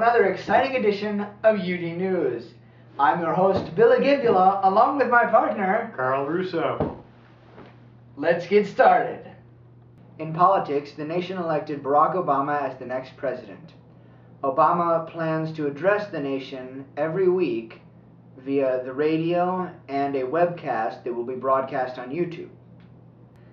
another exciting edition of UD News. I'm your host, Billy Gibula, along with my partner, Carl Russo. Let's get started. In politics, the nation elected Barack Obama as the next president. Obama plans to address the nation every week via the radio and a webcast that will be broadcast on YouTube.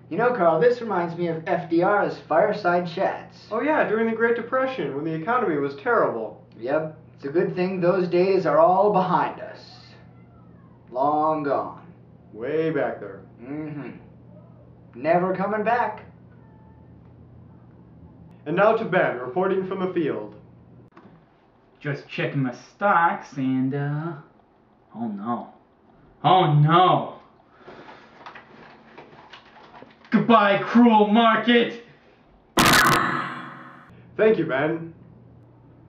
You know, Carl, this reminds me of FDR's fireside chats. Oh yeah, during the Great Depression, when the economy was terrible. Yep, it's a good thing those days are all behind us. Long gone. Way back there. Never coming back. And now to Ben, reporting from the field. Just checking my stocks and, oh no. Oh no! Goodbye, cruel market! Thank you, Ben.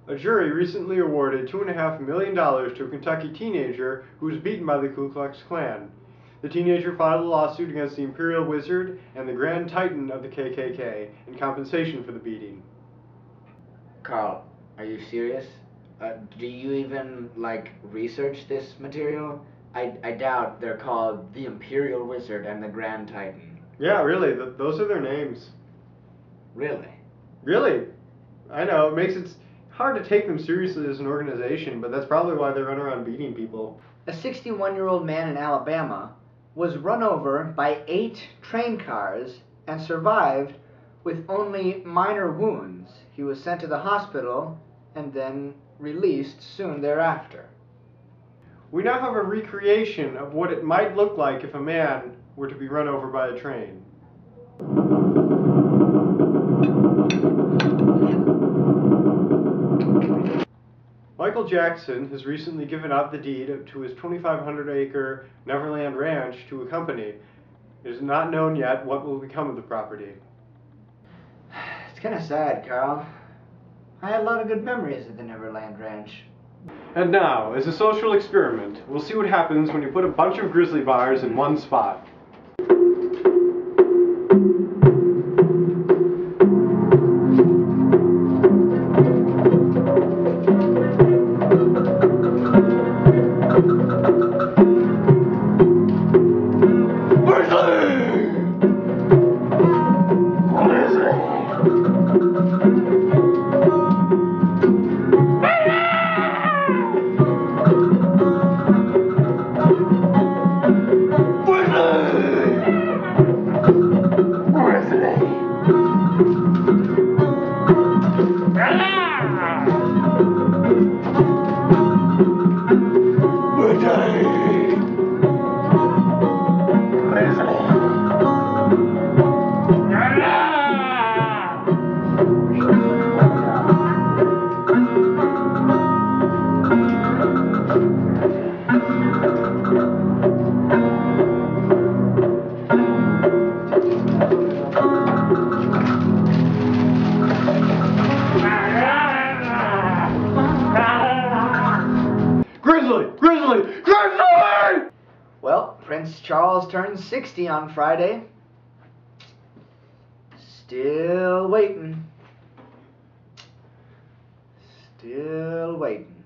A jury recently awarded $2.5 million to a Kentucky teenager who was beaten by the Ku Klux Klan. The teenager filed a lawsuit against the Imperial Wizard and the Grand Titan of the KKK in compensation for the beating. Carl, are you serious? Do you even, research this material? I doubt they're called the Imperial Wizard and the Grand Titan. Yeah, really, those are their names. Really? Really? I know, it makes it hard to take them seriously as an organization, but that's probably why they run around beating people. A 61-year-old man in Alabama was run over by 8 train cars and survived with only minor wounds. He was sent to the hospital and then released soon thereafter. We now have a recreation of what it might look like if a man were to be run over by a train. Michael Jackson has recently given out the deed to his 2,500-acre Neverland Ranch to a company. It is not known yet what will become of the property. It's kind of sad, Carl. I had a lot of good memories at the Neverland Ranch. And now, as a social experiment, we'll see what happens when you put a bunch of grizzly bars in one spot. Grizzly! Well, Prince Charles turned 60 on Friday. Still waiting. Still waiting.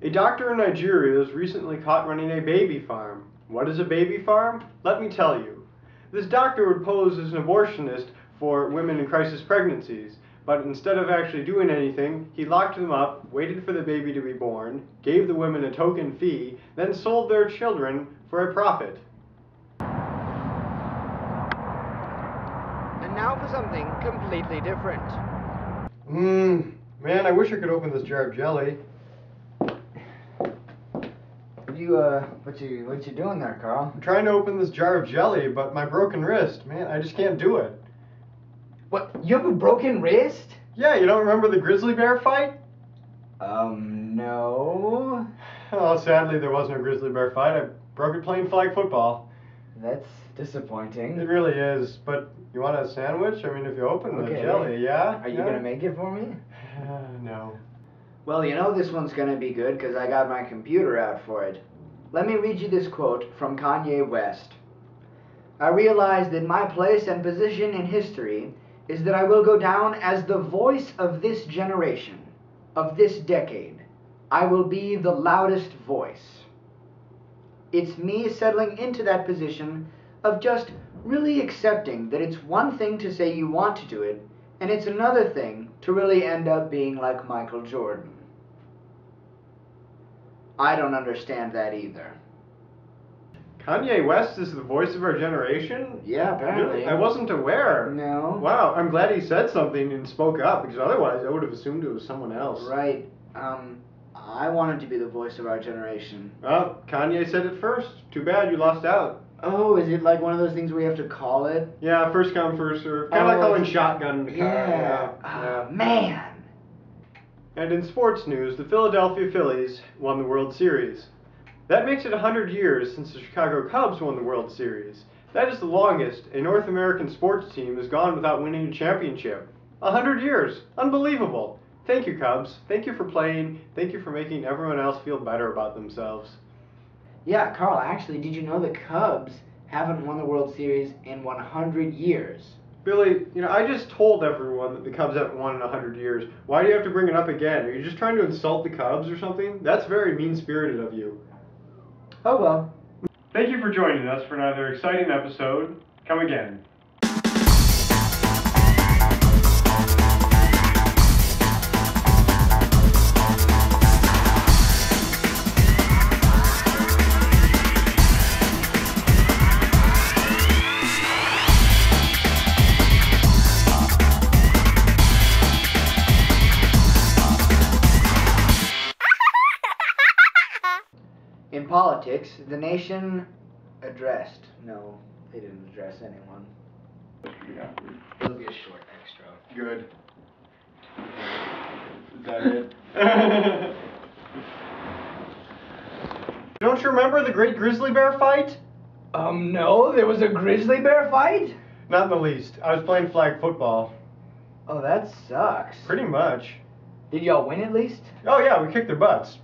A doctor in Nigeria was recently caught running a baby farm. What is a baby farm? Let me tell you. This doctor would pose as an abortionist for women in crisis pregnancies, but instead of actually doing anything, he locked them up, waited for the baby to be born, gave the women a token fee, then sold their children for a profit. And now for something completely different. Man, I wish I could open this jar of jelly. What you doing there, Carl? I'm trying to open this jar of jelly, but my broken wrist, man, I just can't do it. What, you have a broken wrist? Yeah, you don't remember the grizzly bear fight? No. Oh, sadly there wasn't a grizzly bear fight. I broke it playing flag football. That's disappointing. It really is, but you want a sandwich? I mean, if you open the jelly, yeah? Are you gonna make it for me? No. Well, you know this one's gonna be good because I got my computer out for it. Let me read you this quote from Kanye West. I realize that my place and position in history is that I will go down as the voice of this generation, of this decade, I will be the loudest voice. It's me settling into that position of just really accepting that it's one thing to say you want to do it, and it's another thing to really end up being like Michael Jordan. I don't understand that either. Kanye West is the voice of our generation? Yeah, apparently. Really? I wasn't aware. No. Wow, I'm glad he said something and spoke up, because otherwise I would have assumed it was someone else. Right. I wanted to be the voice of our generation. Well, Kanye said it first. Too bad you lost out. Oh, is it like one of those things where you have to call it? Yeah, first come, first serve. Kind of like calling shotgun in the car. Yeah. Yeah. Man. And in sports news, the Philadelphia Phillies won the World Series. That makes it 100 years since the Chicago Cubs won the World Series. That is the longest a North American sports team has gone without winning a championship. 100 years. Unbelievable. Thank you, Cubs. Thank you for playing. Thank you for making everyone else feel better about themselves. Yeah, Carl, actually, did you know the Cubs haven't won the World Series in 100 years? Billy, I just told everyone that the Cubs haven't won in 100 years. Why do you have to bring it up again? Are you just trying to insult the Cubs or something? That's very mean-spirited of you. Oh well. Thank you for joining us for another exciting episode. Come again. In politics, the nation addressed. No, they didn't address anyone. It'll be a short extra. Good. Is that it? Don't you remember the Great Grizzly Bear fight? No, there was a grizzly bear fight? Not in the least. I was playing flag football. Oh, that sucks. Pretty much. Did y'all win at least? Oh yeah, we kicked their butts.